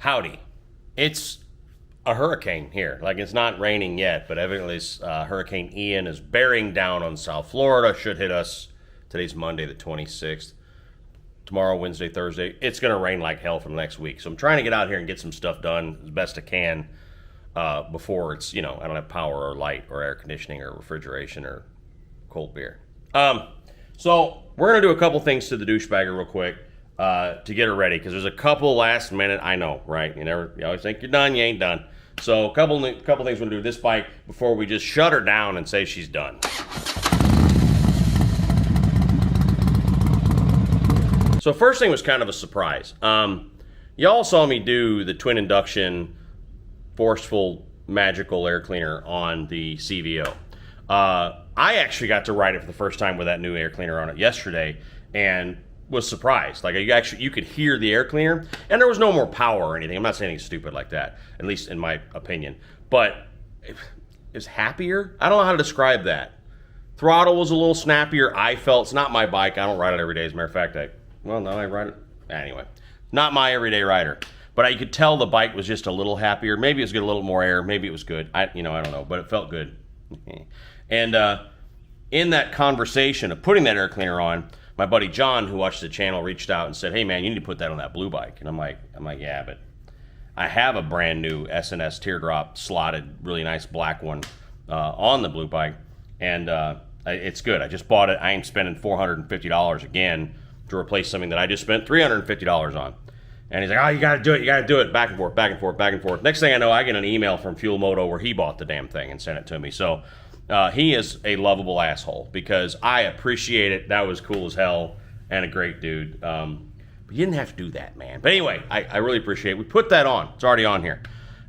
Howdy. It's a hurricane here. Like, it's not raining yet, but evidently Hurricane Ian is bearing down on South Florida. Should hit us. Today's Monday the 26th. Tomorrow, Wednesday, Thursday. It's going to rain like hell for the next week. So I'm trying to get out here and get some stuff done as best I can before it's, I don't have power or light or air conditioning or refrigeration or cold beer. So we're going to do a couple things to the douchebagger real quick. To get her ready, because there's a couple last minute. I know, right? You always think you're done, you ain't done. So a couple things we're gonna do with this bike before we just shut her down and say she's done. So first thing was kind of a surprise. Y'all saw me do the twin induction forceful magical air cleaner on the CVO. I actually got to ride it for the first time with that new air cleaner on it yesterday, and was surprised. Like, you could hear the air cleaner, and there was no more power or anything. I'm not saying anything stupid like that, at least in my opinion. But it was happier. I don't know how to describe that. Throttle was a little snappier. I felt, it's not my bike. I don't ride it every day. As a matter of fact, I ride it. Anyway, not my everyday rider. But I could tell the bike was just a little happier. Maybe it was getting a little more air. Maybe it was good. I don't know, but it felt good. And in that conversation of putting that air cleaner on, my buddy John, who watched the channel, reached out and said, "Hey man, you need to put that on that blue bike." And I'm like, yeah, but I have a brand new S&S teardrop slotted, really nice black one on the blue bike, and it's good. I just bought it. I ain't spending $450 again to replace something that I just spent $350 on. And he's like, "Oh, you got to do it. Back and forth, back and forth, back and forth." Next thing I know, I get an email from Fuel Moto where he bought the damn thing and sent it to me. So he is a lovable asshole because I appreciate it. That was cool as hell and a great dude. But you didn't have to do that, man. But anyway, I really appreciate it. We put that on. It's already on here.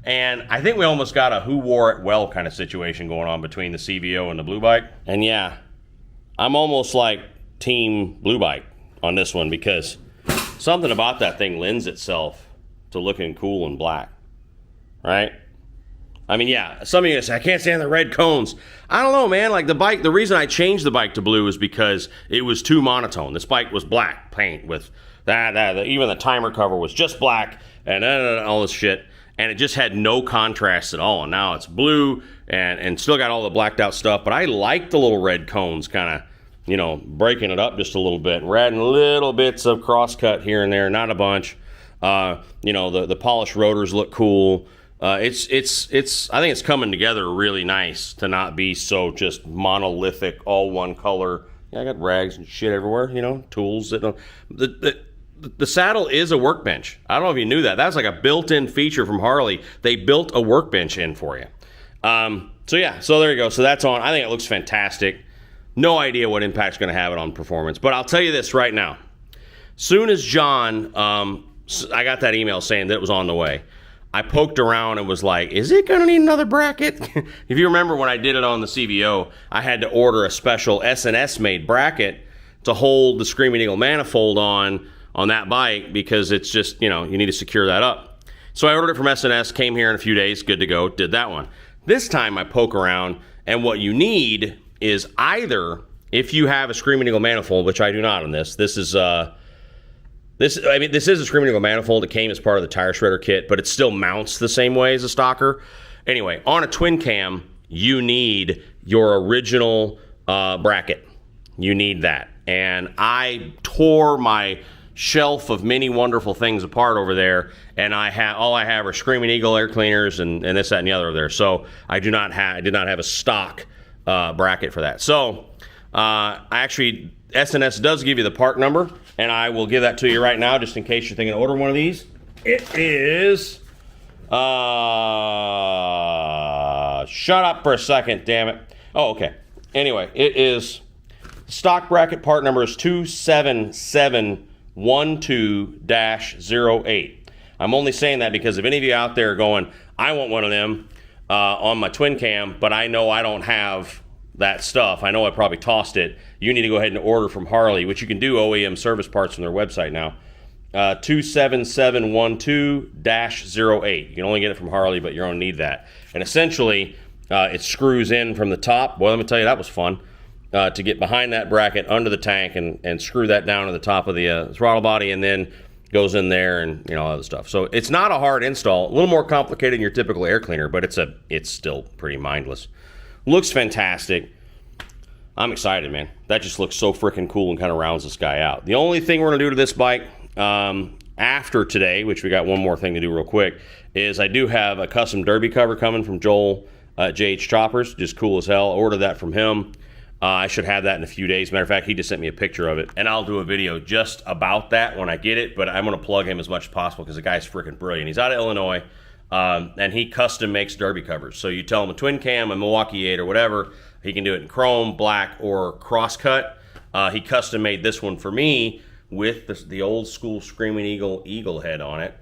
And I think we almost got a who wore it well kind of situation going on between the CVO and the blue bike. And yeah, I'm almost like team blue bike on this one because something about that thing lends itself to looking cool in black, right? I mean, yeah, some of you say, "I can't stand the red cones." I don't know, man. Like, the bike, the reason I changed the bike to blue is because it was too monotone. This bike was black paint with that even the timer cover was just black and all this shit. And it just had no contrast at all. And now it's blue and still got all the blacked out stuff. But I like the little red cones kind of, breaking it up just a little bit. We're adding little bits of crosscut here and there, not a bunch. The polished rotors look cool. I think it's coming together really nice to not be so just monolithic, all one color. Yeah, I got rags and shit everywhere, tools. The saddle is a workbench. I don't know if you knew that. That's like a built-in feature from Harley. They built a workbench in for you. So there you go. So that's on. I think it looks fantastic. No idea what impact's going to have it on performance. But I'll tell you this right now. Soon as John, I got that email saying that it was on the way, I poked around and was like, is it going to need another bracket? If you remember when I did it on the CVO, I had to order a special S&S made bracket to hold the Screaming Eagle manifold on that bike because it's just, you need to secure that up. So I ordered it from S&S, came here in a few days, good to go, did that one. This time I poke around, and what you need is either, if you have a Screaming Eagle manifold, which I do not on this, this is a Screaming Eagle manifold. It came as part of the tire shredder kit, but it still mounts the same way as a stocker. Anyway, on a twin cam, you need your original bracket. You need that. And I tore my shelf of many wonderful things apart over there, and all I have are Screaming Eagle air cleaners and this, that, and the other there. So I did not have a stock bracket for that. So actually, S&S does give you the part number, and I will give that to you right now just in case you're thinking of ordering one of these. It is shut up for a second, damn it. Oh, okay. Anyway, it is stock bracket part number is 27712-08. I'm only saying that because if any of you out there are going, I want one of them on my twin cam, but I know I don't have that stuff. I know I probably tossed it. You need to go ahead and order from Harley, which you can do OEM service parts from their website now. 27712-08. You can only get it from Harley, but you're going to need that. And essentially, it screws in from the top. Well, let me tell you, that was fun. To get behind that bracket under the tank and screw that down to the top of the throttle body, and then goes in there and, you know, all that stuff. So it's not a hard install. A little more complicated than your typical air cleaner, but it's still pretty mindless. Looks fantastic. I'm excited, man. That just looks so freaking cool and kind of rounds this guy out. The only thing we're going to do to this bike after today, which we got one more thing to do real quick, is I do have a custom derby cover coming from Joel JH Choppers. Just cool as hell. Ordered that from him. I should have that in a few days. Matter of fact, he just sent me a picture of it, and I'll do a video just about that when I get it, but I'm going to plug him as much as possible because the guy's freaking brilliant. He's out of Illinois, and he custom makes derby covers. So you tell him a twin cam, a Milwaukee 8, or whatever. He can do it in chrome, black, or crosscut. He custom made this one for me with the old school Screaming Eagle head on it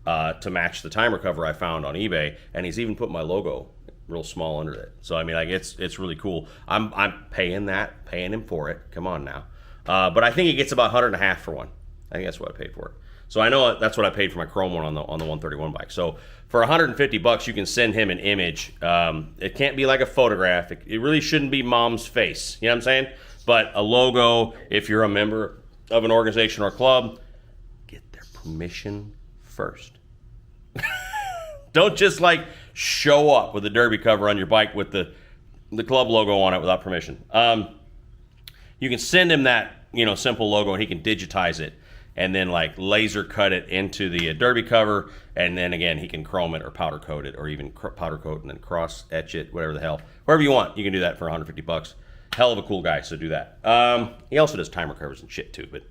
to match the timer cover I found on eBay, and he's even put my logo real small under it. So I mean, like, it's really cool. I'm paying him for it. Come on now. But I think he gets about $100.50 for one. I think that's what I paid for it. So I know that's what I paid for my chrome one on the 131 bike. So for $150, you can send him an image. It can't be like a photograph. It really shouldn't be mom's face. You know what I'm saying? But a logo, if you're a member of an organization or club, get their permission first. Don't just like show up with a derby cover on your bike with the club logo on it without permission. You can send him that, you know, simple logo, and he can digitize it and then like laser cut it into the derby cover, and then again he can chrome it or powder coat it, or even powder coat and then cross etch it, whatever the hell, whatever you want. You can do that for $150. Hell of a cool guy, so do that. He also does timer covers and shit too, but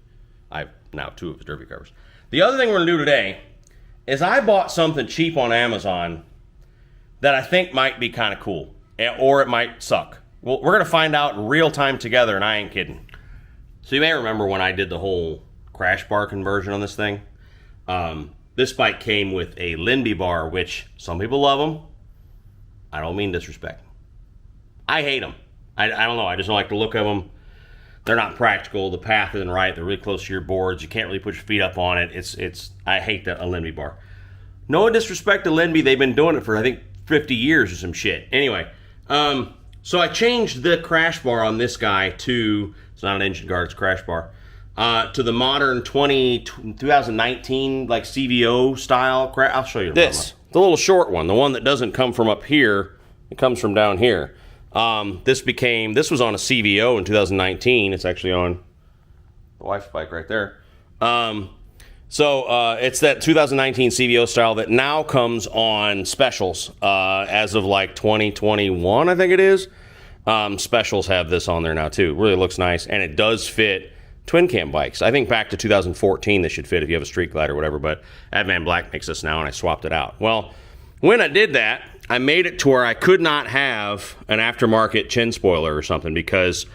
I've now 2 of his derby covers. The other thing we're gonna do today is I bought something cheap on Amazon that I think might be kind of cool, or it might suck. Well, we're going to find out in real time together, and I ain't kidding. So you may remember when I did the whole crash bar conversion on this thing. This bike came with a Linby bar, which some people love them. I don't mean disrespect. I hate them. I don't know. I just don't like the look of them. They're not practical. The path isn't right. They're really close to your boards. You can't really put your feet up on it. I hate a Linby bar. No disrespect to Linby. They've been doing it for, I think, 50 years or some shit. Anyway, so I changed the crash bar on this guy to, it's not an engine guard, it's a crash bar, to the modern 2019 like CVO style. I'll show you this. The little short one, the one that doesn't come from up here, it comes from down here. This was on a CVO in 2019. It's actually on the wife's bike right there. So it's that 2019 CVO style that now comes on specials as of like 2021, I think it is. Specials have this on there now too. It really looks nice, and it does fit twin cam bikes. I think back to 2014 this should fit if you have a Street Glide or whatever, but Advanblack makes this now, and I swapped it out. Well, when I did that, I made it to where I could not have an aftermarket chin spoiler or something because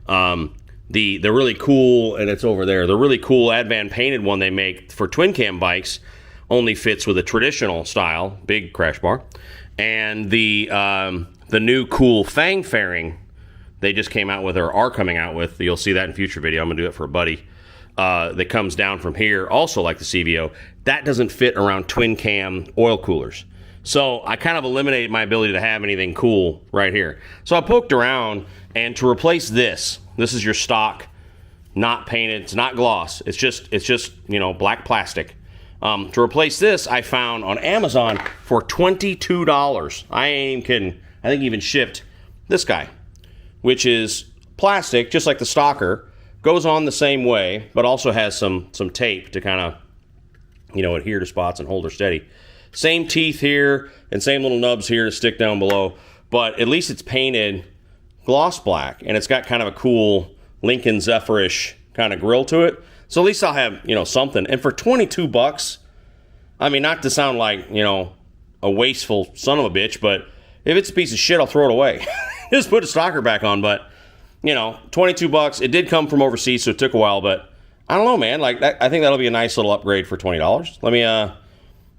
the really cool, and it's over there, the really cool Advan painted one they make for twin cam bikes only fits with a traditional style, big crash bar. And the new cool Fang fairing they just came out with, or are coming out with, you'll see that in a future video, I'm going to do it for a buddy, that comes down from here, also like the CVO, that doesn't fit around twin cam oil coolers. So I kind of eliminated my ability to have anything cool right here. So I poked around, and to replace this is your stock, not painted, it's not gloss, it's just you know, black plastic. To replace this, I found on Amazon for $22. I ain't even kidding. I think even shipped this guy, which is plastic, just like the Stalker, goes on the same way, but also has some tape to kind of, you know, adhere to spots and hold her steady. Same teeth here and same little nubs here to stick down below, but at least it's painted gloss black, and it's got kind of a cool Lincoln Zephyr-ish kind of grill to it. So at least I'll have, you know, something. And for $22, I mean, not to sound like, you know, a wasteful son of a bitch, but if it's a piece of shit, I'll throw it away. Just put a Stalker back on. But, you know, $22. It did come from overseas, so it took a while, but I don't know, man. Like, I think that'll be a nice little upgrade for $20. Let me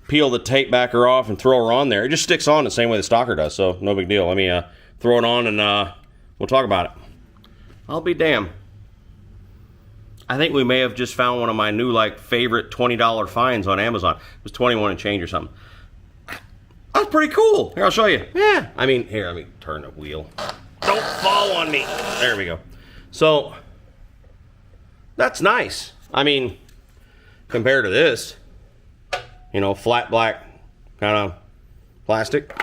peel the tape backer off and throw her on there. It just sticks on the same way the Stalker does, so no big deal. Let me throw it on, and we'll talk about it. I'll be damned. I think we may have just found one of my new, like, favorite $20 finds on Amazon. It was 21 and change or something. That's pretty cool. Here, I'll show you. Yeah. I mean, here, let me turn the wheel. Don't fall on me. There we go. So, that's nice. I mean, compared to this. You know, flat black kind of plastic.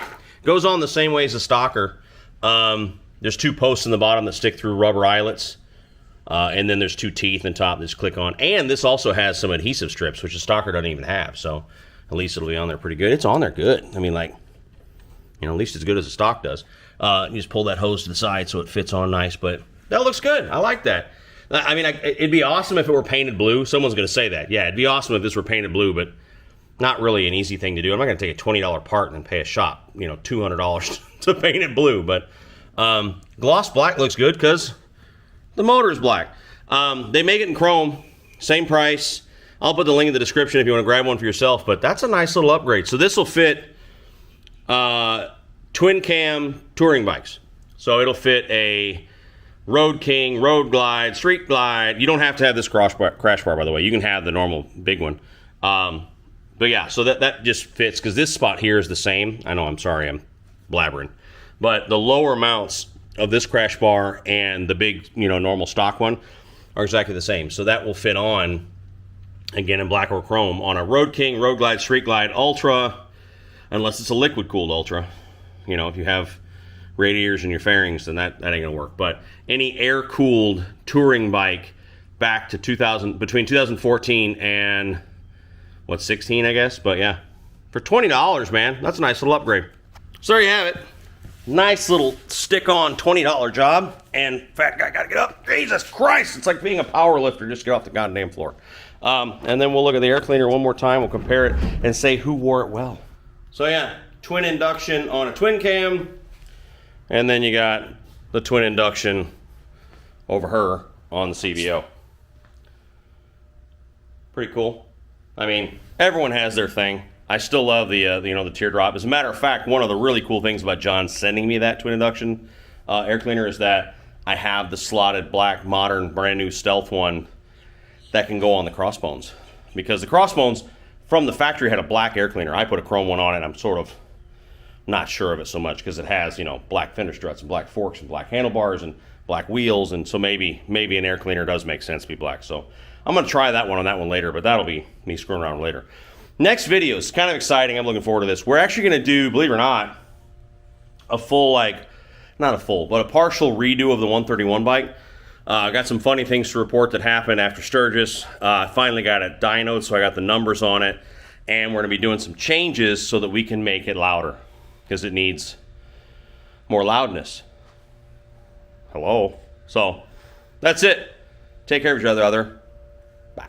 Goes on the same way as a stalker. There's 2 posts in the bottom that stick through rubber eyelets. And then there's 2 teeth in top that just click on. And this also has some adhesive strips, which the stalker doesn't even have. So at least it'll be on there pretty good. It's on there good. I mean, like, you know, at least as good as the stock does. You just pull that hose to the side so it fits on nice. But that looks good. I like that. I mean, it'd be awesome if it were painted blue. Someone's going to say that. Yeah, it'd be awesome if this were painted blue, but not really an easy thing to do. I'm not going to take a $20 part and pay a shop, you know, $200 to paint it blue. But gloss black looks good because the motor is black. They make it in chrome, same price. I'll put the link in the description if you want to grab one for yourself, but that's a nice little upgrade. So this will fit twin cam touring bikes. So it'll fit a Road King, Road Glide, Street Glide. You don't have to have this crash bar, by the way. You can have the normal big one. But yeah, so that just fits because this spot here is the same. I know, I'm sorry, I'm blabbering. But the lower mounts of this crash bar and the big, you know, normal stock one are exactly the same. So that will fit on, again, in black or chrome, on a Road King, Road Glide, Street Glide Ultra, unless it's a liquid-cooled Ultra. You know, if you have radiators in your fairings, then that ain't gonna work. But any air-cooled touring bike back to between 2014 and, 16, I guess? But yeah, for $20, man, that's a nice little upgrade. So there you have it. Nice little stick-on $20 job, and fat guy gotta get up. Jesus Christ, it's like being a power lifter. Just get off the goddamn floor. And then we'll look at the air cleaner one more time. We'll compare it and say who wore it well. So yeah, twin induction on a twin cam, and then you got the twin induction over her on the CVO. Pretty cool. I mean, everyone has their thing. I still love the the teardrop. As a matter of fact, one of the really cool things about John sending me that twin induction air cleaner is that I have the slotted black, modern, brand new Stealth one that can go on the crossbones. Because the crossbones from the factory had a black air cleaner. I put a chrome one on it. I'm sort of not sure of it so much because it has, you know, black fender struts and black forks and black handlebars and black wheels, and so maybe an air cleaner does make sense to be black. So I'm gonna try that one on that one later, but that'll be me screwing around later. Next video is kind of exciting. I'm looking forward to this. We're actually going to do, believe it or not, a full, not a full, but a partial redo of the 131 bike. I got some funny things to report that happened after Sturgis. I finally got it dynoed, so I got the numbers on it. And we're going to be doing some changes so that we can make it louder because it needs more loudness. Hello. So that's it. Take care of each other. Bye.